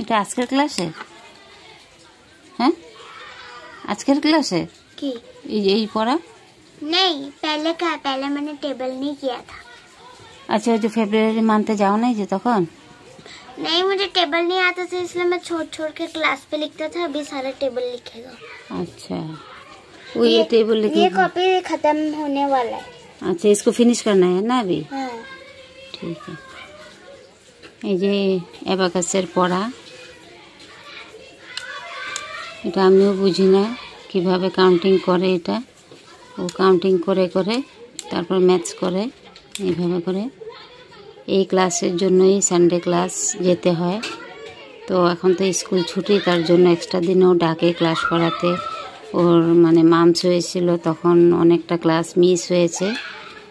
এটা আজকের ক্লাসে? हैं आजकल क्लास है की यही पढ़ा? नहीं, पहले का पहले मैंने टेबल नहीं किया था। अच्छा, जो फरवरी मानते जाओ नहीं जो तखन? नहीं, मुझे टेबल नहीं आता था इसलिए मैं छोड़ छोड़ के क्लास पे लिखता था। अभी सारा टेबल लिखेगा। अच्छा, वो ये टेबल लिखे। ये कॉपी खत्म होने वाला है। अच्छा, इसको फिनिश करना है ना अभी? हाँ। ठीक है। এই যে অ্যাবাকাসের পড়া, এটা আমিও বুঝি না কিভাবে কাউন্টিং করে। এটা ও কাউন্টিং করে করে তারপর ম্যাথস করে এইভাবে করে। এই ক্লাসের জন্যই সানডে ক্লাস যেতে হয়। তো এখন তো স্কুল ছুটি, তার জন্য এক্সট্রা দিনেও ডাকে ক্লাস করাতে। ওর মানে মামস হয়েছিল তখন অনেকটা ক্লাস মিস হয়েছে,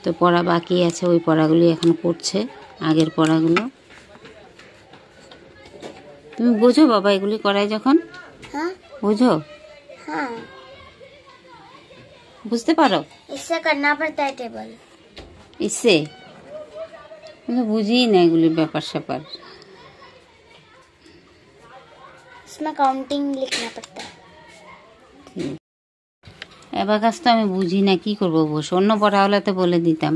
তো পড়া বাকি আছে। ওই পড়াগুলি এখন করছে, আগের পড়াগুলো। তুমি বোঝো বাবা এগুলি করায় যখন? हाँ? বোঝো? हाँ। বুঝতে পারো? इससे करना पड़ता है टेबल। इससे मैं बुझी ना एगुली ব্যাপার স্যাপার। इसमें काउंटिंग लिखना पड़ता है। অ্যাবাকাস তো আমি বুঝি না, কি করবো বস। অন্য পড়া হলে তো বলে দিতাম।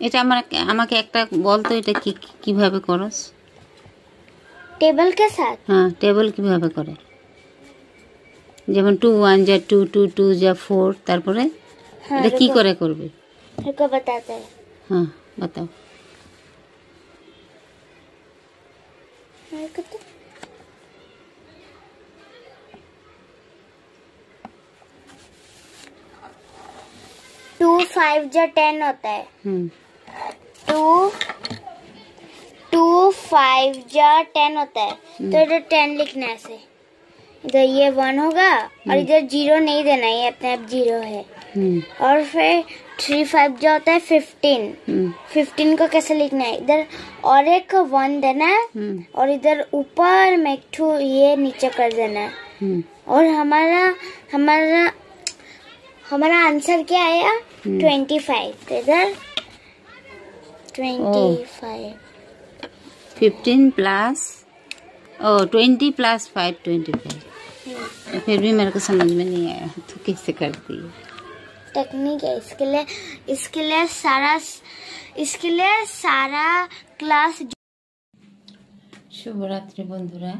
এটা আমাকে একটা বলতো, এটা কিভাবে করস? टेबल के साथ? হ্যাঁ, টেবিল কিভাবে করে? যেমন 2 1 যা 2 2 2 যা 4, তারপরে এটা কি করে করবে? रुको बताते हैं। हाँ बताओ। टू 5 जा 10 होता है। 2 5 जा 10 होता है। तो इधर 10 लिखना है ऐसे। इधर ये 1 होगा और इधर 0 नहीं देना, ये अपने आप 0 है। और फिर 3 5 जो होता है 15। 15 को कैसे लिखना है? इधर और एक 1 देना है और इधर ऊपर में एक ठो ये नीचे कर देना है। और हमारा आंसर क्या आया? 25। तो इधर 25 15 प्लस 20 प्लस 5 25। फिर भी मेरे को समझ में नहीं आया, तो कैसे करती है? टेक्निक है इसके लिए सारा क्लास। শুভরাত্রি বন্ধুরা।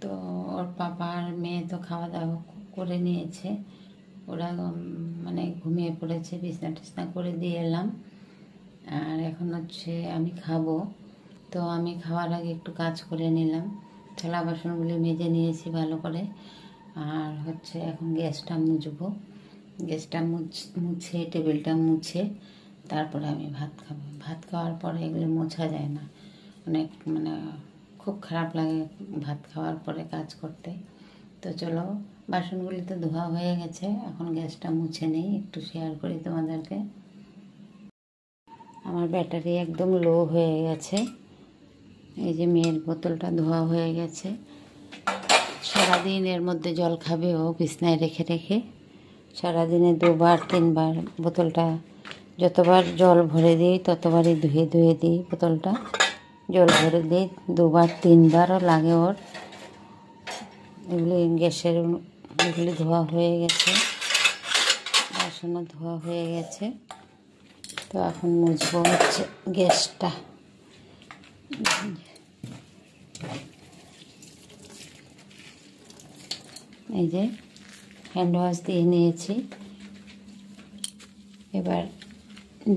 তো ওর পাপা আর মেয়ে তো খাওয়া দাওয়া করে নিয়েছে, ওরা মানে ঘুমিয়ে পড়েছে, বিছনা টিছনা করে দিয়ে এলাম। আর এখন হচ্ছে আমি খাবো। তো আমি খাওয়ার আগে একটু কাজ করে নিলাম, থালা বাসনগুলি মেজে নিয়েছি ভালো করে। আর হচ্ছে এখন গ্যাসটা মুছবো, গ্যাসটা মুছে টেবিলটা মুছে তারপরে আমি ভাত খাবো। ভাত খাওয়ার পরে এগুলো মোছা যায় না, অনেক মানে খুব খারাপ লাগে ভাত খাওয়ার পরে কাজ করতে। তো চলো, বাসনগুলি তো ধোয়া হয়ে গেছে, এখন গ্যাসটা মুছে নেই, একটু শেয়ার করি তোমাদেরকে। আমার ব্যাটারি একদম লো হয়ে গেছে। এই যে মেয়ের বোতলটা ধোয়া হয়ে গেছে। সারাদিন এর মধ্যে জল খাবে ও বিছনায় রেখে রেখে। সারাদিনে 2 বার 3 বার বোতলটা, যতবার জল ভরে দিই ততবারই ধুয়ে দিই বোতলটা। জল ভরে দিই 2 বার 3 বারও লাগে ওর। এগুলি গ্যাসের এগুলি ধোয়া হয়ে গেছে, বাসনও ধোয়া হয়ে গেছে। তো এখন মুছবো হচ্ছে গ্যাসটা। এই যে হ্যান্ড ওয়াশ দিয়ে নিয়েছি। এবার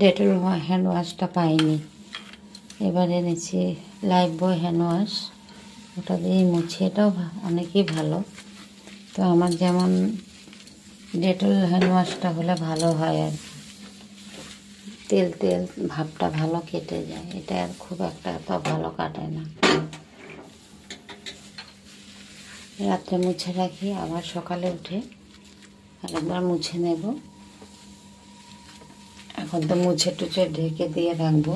ডেটল হ্যান্ড ওয়াশটা পাইনি, এবার এনেছি লাইফবয় হ্যান্ড ওয়াশ, ওটা দিয়ে মুছি। এটাও অনেকই ভালো। তো আমার যেমন ডেটল হ্যান্ড ওয়াশটা হলে ভালো হয় আর কি, তেল তেল ভাবটা ভালো কেটে যায়। এটা আর খুব একটা তো ভালো কাটে না। রাত্রে মুছে রাখি, আবার সকালে উঠে আরেকবার মুছে নেব। এখন তো মুছে টুছে ঢেকে দিয়ে রাখবো।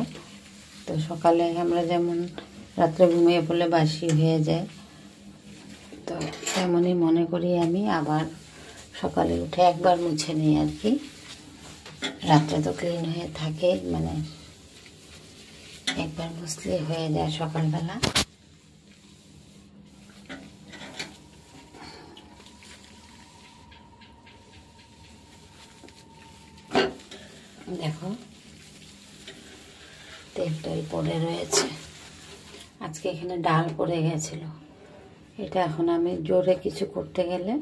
তো সকালে আমরা যেমন রাত্রে ঘুমিয়ে পড়লে বাসি হয়ে যায়, তো তেমনই মনে করি আমি আবার সকালে উঠে একবার মুছে নিই আর কি। রাত্রে তো ক্লিন হয়ে থাকে, মানে একবার মুছলে হয়ে যায় সকালবেলা। দেখো তেল পড়ে রয়েছে। আজকে এখানে ডাল পড়ে গেছিল। এটা এখন আমি জোরে কিছু করতে গেলে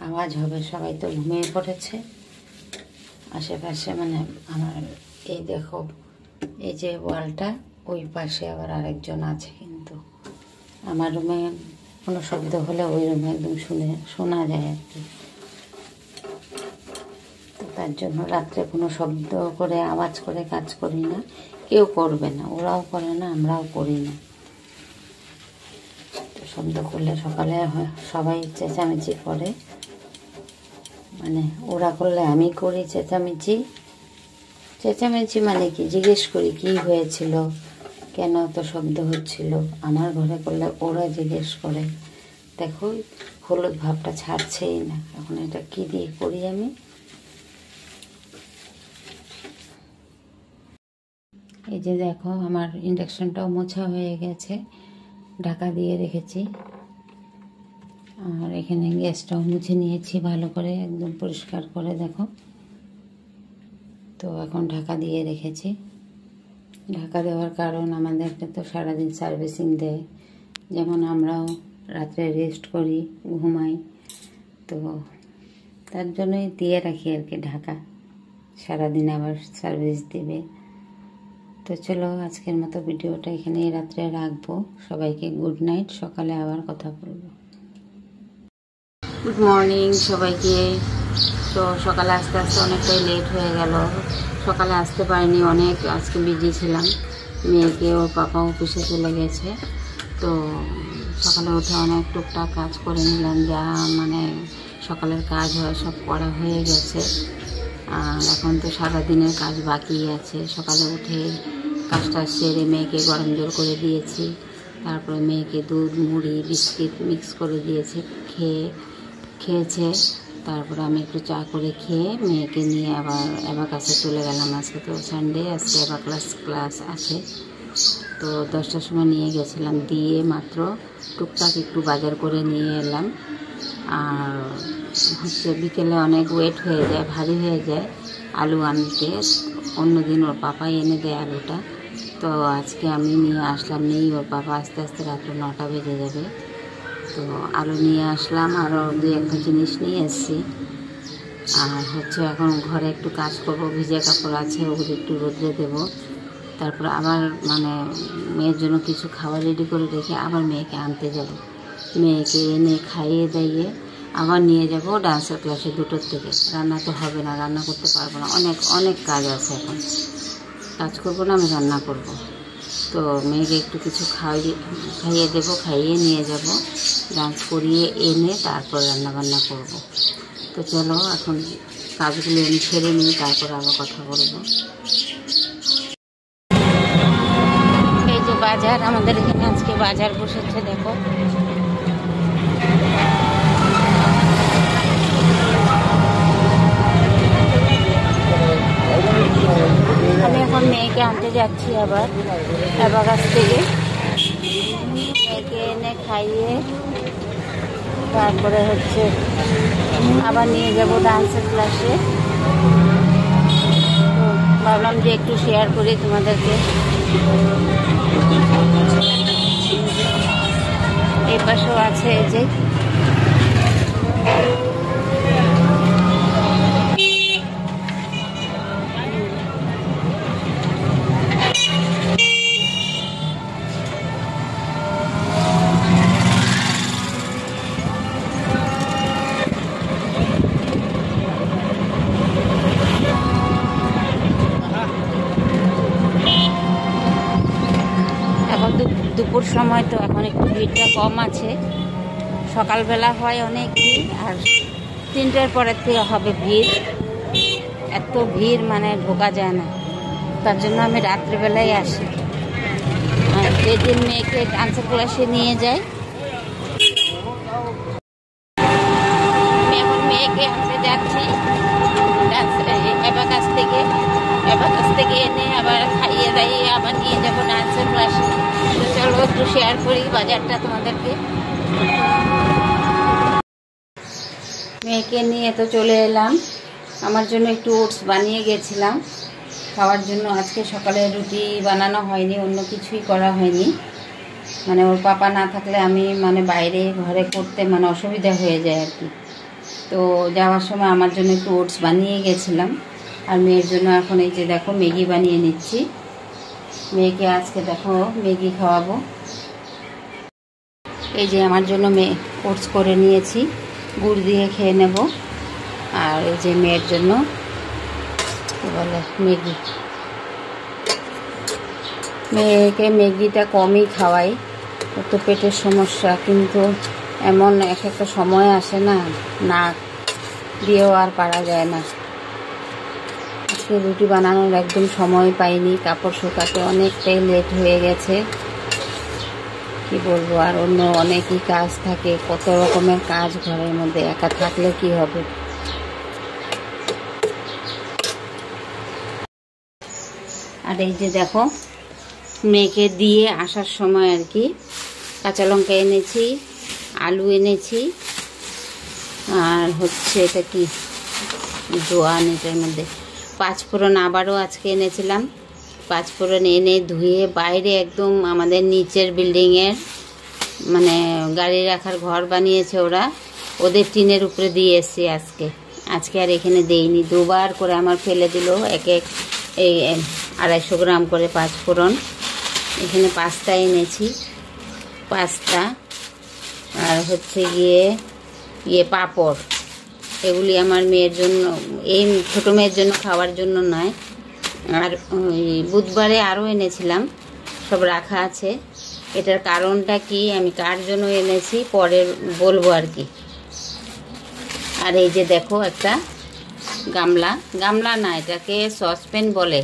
আওয়াজ হবে, সবাই তো ঘুমিয়ে পড়েছে আশেপাশে। মানে আমার এই দেখো, এই যে ওয়ালটা, ওই পাশে আবার আরেকজন আছে, কিন্তু আমার রুমে কোনো শব্দ হলে ওই রুমে একদম শোনা যায় আর কি। তো তার জন্য রাত্রে কোনো শব্দ করে আওয়াজ করে কাজ করি না, কেউ করবে না, ওরাও করে না, আমরাও করি না। তো শব্দ করলে সকালে সবাই চেঁচামেচি করে, মানে ওরা করলে আমি করি চেঁচামেচি। চেঁচামেচি মানে কি, জিজ্ঞেস করি কি হয়েছিল, কেন তো শব্দ হচ্ছিল। আমার ঘরে করলে ওরা জিজ্ঞেস করে। দেখো হলুদ ভাবটা ছাড়ছেই না। এখন এটা কি দিয়ে করি আমি? এই যে দেখো আমার ইন্ডাকশনটাও মোছা হয়ে গেছে, ঢাকা দিয়ে রেখেছি। আর এখানে গ্যাসটাও মুছে নিয়েছি ভালো করে, একদম পরিষ্কার করে দেখো। তো এখন ঢাকা দিয়ে রেখেছি। ঢাকা দেওয়ার কারণ আমাদেরকে তো সারাদিন সার্ভিসিং দেয়, যেমন আমরাও রাত্রে রেস্ট করি, ঘুমাই, তো তার জন্যই দিয়ে রাখি আর কি ঢাকা। সারাদিন আবার সার্ভিস দিবে। তো চলো আজকের মতো ভিডিওটা এখানেই রাত্রে রাখবো। সবাইকে গুড নাইট, সকালে আবার কথা বলবো। গুড মর্নিং সবাইকে। তো সকালে আস্তে আস্তে অনেকটাই লেট হয়ে গেল, সকালে আসতে পারিনি, অনেক আজকে বিজি ছিলাম। মেয়েকে ওর পাপা অফিসে চলে গেছে, তো সকালে উঠে অনেক টুকটাক কাজ করে নিলাম, যা মানে সকালের কাজ হয় সব করা হয়ে গেছে। আর এখন তো সারাদিনের কাজ বাকি আছে। সকালে উঠে কাজটা সেরে মেয়েকে গরম জল করে দিয়েছি, তারপরে মেয়েকে দুধ মুড়ি বিস্কিট মিক্স করে দিয়েছি, খেয়েছে। তারপরে আমি একটু চা করে খেয়ে মেয়েকে নিয়ে আবার অ্যাবাকাসে চলে গেলাম। আজকে তো সানডে, আজকে অ্যাবাকাস ক্লাস আছে। তো 10টার সময় নিয়ে গেছিলাম, দিয়ে মাত্র টুকটাক একটু বাজার করে নিয়ে এলাম। আর হচ্ছে বিকেলে অনেক ওয়েট হয়ে যায়, ভারী হয়ে যায় আলু আনতে। অন্যদিন ওর পাপাই এনে দেয় আলুটা, তো আজকে আমি নিয়ে আসলাম, নেই ওর পাপা আস্তে আস্তে রাত্রে 9টা বেজে যাবে। তো আলু নিয়ে আসলাম, আরও 2-1টা জিনিস নিয়ে এসেছি। আর হচ্ছে এখন ঘরে একটু কাজ করব, ভিজে কাপড় আছে, ওগুলো একটু রোদ্রে দেবো। তারপর আবার মানে মেয়ের জন্য কিছু খাবার রেডি করে রেখে আবার মেয়েকে আনতে যাব। মেয়েকে এনে খাইয়ে দাইয়ে আবার নিয়ে যাব ডান্সের ক্লাসে 2টোর থেকে। রান্না তো হবে না, রান্না করতে পারবো না, অনেক কাজ আছে। এখন কাজ করবো না, আমি রান্না করব। তো মেয়েকে একটু কিছু খাইয়ে দেবো, খাইয়ে নিয়ে যাব, ডান্স করিয়ে এনে তারপর রান্নাবান্না করব। তো চলো এখন কাজগুলো আমি ছেড়ে নিই, তারপর আবার কথা বলবো। এই যে বাজার, আমাদের এখানে আজকে বাজার বসেছে দেখো। আমি এখন মেয়েকে আনতে যাচ্ছি আবার অ্যাবাকাস থেকে। মেয়েকে এনে খাইয়ে তারপরে হচ্ছে আবার নিয়ে যাব ডান্সের ক্লাসে। তো ভাবলাম যে একটু শেয়ার করি তোমাদেরকে। এই পাশেও আছে এই যে দুপুর সময়, তো এখন একটু ভিড়টা কম আছে। সকালবেলা হয় অনেক ভিড়, আর 3টার পরের থেকে হবে ভিড়। এত ভিড় মানে ঢোকা যায় না, তার জন্য আমি রাত্রিবেলায় আসি। আর যেদিন মেয়েকে ডান্সের ক্লাসে নিয়ে যাই, আমি এখন মেয়েকে আনতে যাচ্ছি অ্যাবাকাস থেকে এনে আবার খাইয়ে দাইয়ে আবার নিয়ে যাবো যাব ডান্সের ক্লাসে। তো চলো একটু শেয়ার করি বাজারটা তোমাদেরকে। মেয়েকে নিয়ে তো চলে এলাম। আমার জন্য একটু ওটস বানিয়ে গেছিলাম খাওয়ার জন্য। আজকে সকালে রুটি বানানো হয়নি, অন্য কিছুই করা হয়নি। মানে ওর পাপা না থাকলে আমি মানে বাইরে ঘরে করতে মানে অসুবিধা হয়ে যায় আর কি। তো যাওয়ার সময় আমার জন্য একটু ওটস বানিয়ে গেছিলাম। আর মেয়ের জন্য এখন এই যে দেখো ম্যাগি বানিয়ে নিচ্ছি। মেয়েকে আজকে দেখো ম্যাগি খাওয়াবো। এই যে আমার জন্য ওটস করে নিয়েছি, গুড় দিয়ে খেয়ে নেব। আর এই যে মেয়ের জন্য কী বলে ম্যাগি। মেয়েকে ম্যাগিটা কমই খাওয়াই, ওর তো পেটের সমস্যা। কিন্তু এমন একটা সময় আসে না, না দিয়েও আর পারা যায় না। আজকে রুটি বানানোর একদম সময় পাইনি, কাপড় শুকাতে অনেকটাই লেট হয়ে গেছে। কি বলবো, আর অন্য অনেকই কাজ থাকে, কত রকমের কাজ ঘরের মধ্যে, একা থাকলে কি হবে। আর এই যে দেখো মেয়েকে দিয়ে আসার সময় আর কি কাঁচা লঙ্কা এনেছি, আলু এনেছি, আর হচ্ছে এটা কি জোয়ান, এটার মধ্যে পাঁচফোড়ন আবারও আজকে এনেছিলাম। পাঁচফোড়ন এনে ধুয়ে বাইরে একদম আমাদের নিচের বিল্ডিংয়ের মানে গাড়ি রাখার ঘর বানিয়েছে ওরা, ওদের টিনের উপরে দিয়ে এসছি আজকে আর এখানে দেইনি। দুবার করে আমার ফেলে দিল এক এই 250 গ্রাম করে পাঁচফোড়ন। এখানে পাস্তা এনেছি, পাস্তা, আর হচ্ছে গিয়ে পাঁপড়। এগুলি আমার মেয়ের জন্য, এই ছোটো মেয়ের জন্য খাওয়ার জন্য নয়। আর ওই বুধবারে আরও এনেছিলাম, সব রাখা আছে। এটার কারণটা কি, আমি কার জন্য এনেছি পরে বলবো আর কি। আর এই যে দেখো একটা গামলা না, এটাকে সসপ্যান বলে,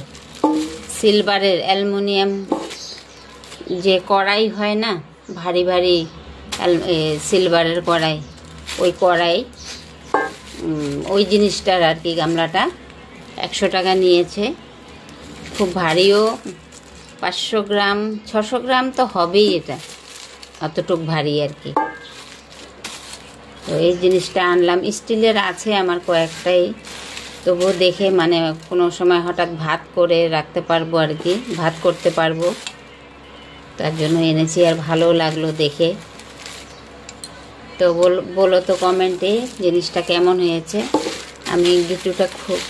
সিলভারের অ্যালুমিনিয়াম যে কড়াই হয় না, ভারী ভারী সিলভারের কড়াই, ওই কড়াই, ওই জিনিসটার আর কি গামলাটা 100 টাকা নিয়েছে। খুব ভারীও, 500 গ্রাম 600 গ্রাম তো হবেই, এটা অতটুক ভারী আর কি। তো এই জিনিসটা আনলাম। স্টিলের আছে আমার কয়েকটাই, তবুও দেখে মানে কোনো সময় হঠাৎ ভাত করে রাখতে পারবো আর কি, ভাত করতে পারবো, তার জন্য এনেছি। আর ভালো লাগলো দেখে। তো বলো তো কমেন্টে জিনিসটা কেমন হয়েছে। আমি দুটোটা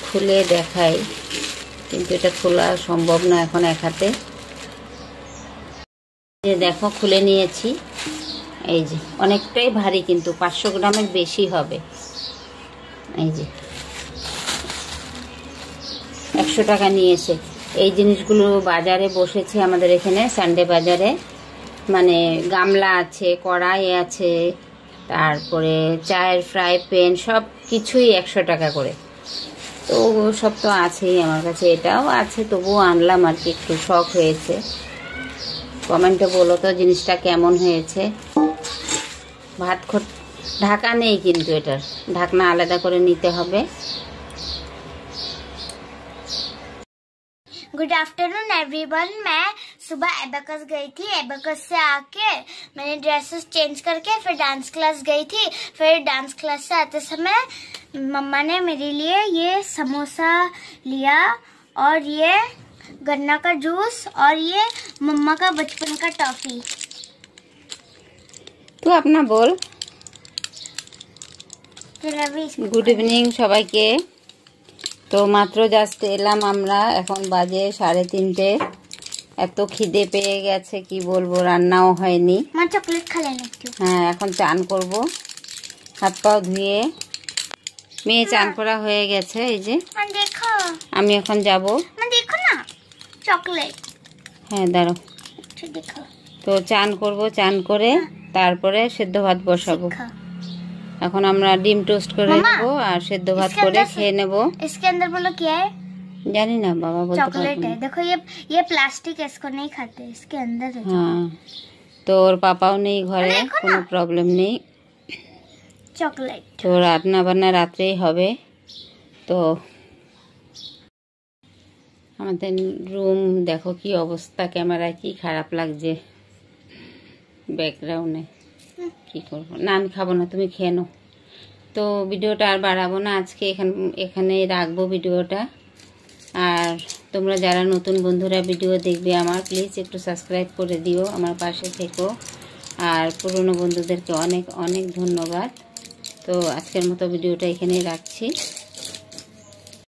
খুলে দেখাই, কিন্তু এটা খোলা সম্ভব না এখন এক হাতে। যে দেখো খুলে নিয়েছি, এই যে অনেকটাই ভারী, কিন্তু 500 গ্রামের বেশি হবে। এই যে 100 টাকা নিয়েছে। এই জিনিসগুলো বাজারে বসেছে আমাদের এখানে সানডে বাজারে, মানে গামলা আছে, কড়াই আছে, তারপরে চায়ের ফ্রাই প্যান, সব কিছুই 100 টাকা করে। তো সব তো আছেই আমার কাছে, এটাও আছে, তবুও আনলাম আর কি, একটু শখ হয়েছে। কমেন্টে বলো তো জিনিসটা কেমন হয়েছে। ঢাকা নেই, কিন্তু এটার ঢাকনা আলাদা করে নিতে হবে। Good afternoon everyone. मैं सुबह एबेकस गई थी, एबेकस से आके मैंने ड्रेसेस चेंज करके फिर डांस क्लास गई थी। फिर डांस क्लास से आते समय मम्मा ने मेरे लिए ये समोसा लिया, और ये गन्ना का जूस, और ये मम्मा का बचपन का टॉफी। तो अपना बोल। गुड इवनिंग সবাইকে। তো মাত্র জাস্ট এলাম আমরা, এখন বাজে 3:30। এত খিদে পেয়ে গেছে কি বলবো, রান্নাও হয়নি। মা চকলেট খেলেন একটু। হ্যাঁ, এখন চান করব, হাত পাও ধুয়ে। মেয়ে চান করা হয়ে গেছে, এই যে দেখো। আমি এখন যাব। দেখো না চকলেট। হ্যাঁ দাঁড়াও, দেখো। তো চান করব, চান করে তারপরে সেদ্ধ ভাত বসাবো। এখন আমরা ডিম টোস্ট করে নেব আর সেদ্ধ ভাত করে খেয়ে নেব। इसके अंदर बोलो क्या है? জানি না বাবা, বলতে चॉकलेट है। देखो ये प्लास्टिक है, इसको नहीं खाते, इसके अंदर है। हाँ, তো ওর পাপাও নেই ঘরে, কোনো প্রবলেম নেই। চকলেট তো রান্না বান্না রাত্রেই হবে। তো আমাদের রুম দেখো কি অবস্থা, ক্যামেরায় কি খারাপ লাগছে ব্যাকগ্রাউন্ডে। কি করবো, না আমি খাবো না, তুমি খেয়ে নাও। তো ভিডিওটা আর বাড়াবো না, আজকে এখানেই রাখবো ভিডিওটা। আর তোমরা যারা নতুন বন্ধুরা ভিডিও দেখবে আমার, প্লিজ একটু সাবস্ক্রাইব করে দিও, আমার পাশে থেকো। আর পুরনো বন্ধুদেরকে অনেক অনেক ধন্যবাদ। তো আজকের মতো ভিডিওটা এখানেই রাখছি।